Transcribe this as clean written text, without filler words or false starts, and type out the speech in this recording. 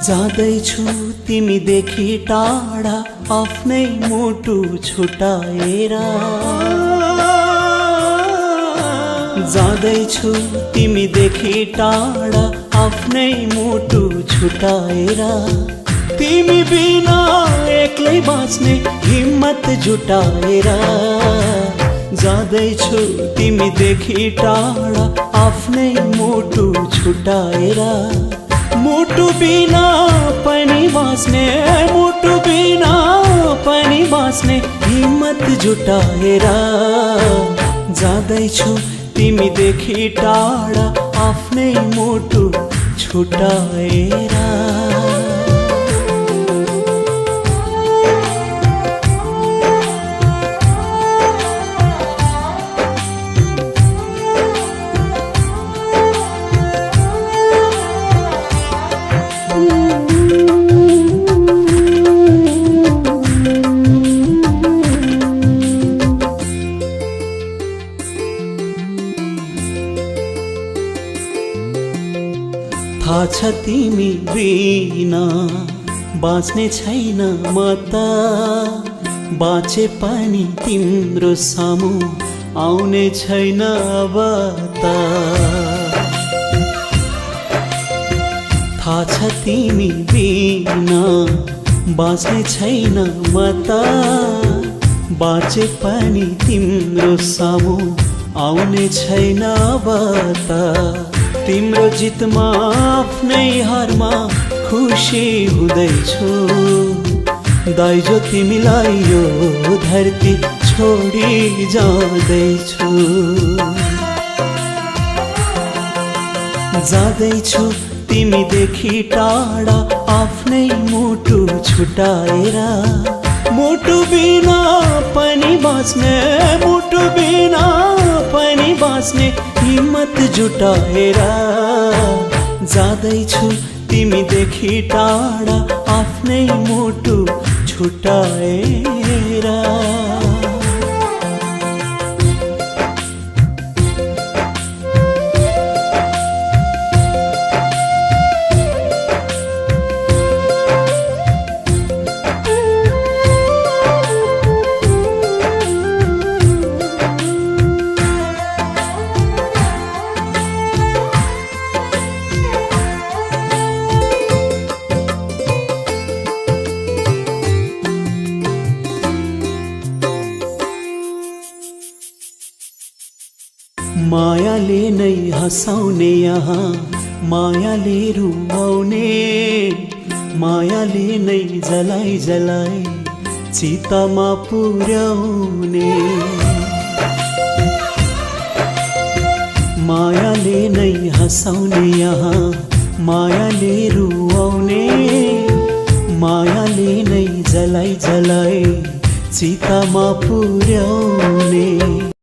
जाँदैछु तिमीदेखि टाढा आफ्नै मुटु छुटाएर। जाँदैछु तिमीदेखि टाढा आफ्नै मुटु छुटाएर। तिमी बिना एक्लै बाँच्ने हिम्मत जुटाएर। जाँदैछु तिमीदेखि टाढा आफ्नै मुटु छुटाएर। मुटु बिना पनि बाँच्ने, मुटु बिना पनि बाँच्ने हिम्मत जुटाएर। जाँदैछु तिमीदेखि टाढा आफ्नै मुटु छुटाएर। थाहा छ तिमी बिना बाँच्ने छैन म त, बाँचे पनि तिम्रो सामु आउने छैन अब त। थाहा छ तिमी बिना बाँच्ने छैन म त, बाँचे पनि तिम्रो सामु आउने छैन अब त। तिम्रो जितमा आफ्नै हारमा खुसी हुँदैछु, दाइजो तिमीलाई यो धरती छोडी जाँदैछु। जाँदैछु तिमीदेखि टाढा आफ्नै मुटु छुटाएर। मुटु बिना पनि बाँच्ने, मुटु बिना पनि बाँच्ने हिम्मत जुटाएर। जाँदैछु तिमीदेखि टाढा आफ्नै मुटु छुटाएर। मायाले नै हँसाउने यहाँ मायाले रुवाउने, मायाले नै जलाई जलाई चितामा पुर्याउने। मायाले नै हँसाउने यहाँ मायाले रुवाउने, मायाले नै जलाई जलाई चितामा पुर्याउने।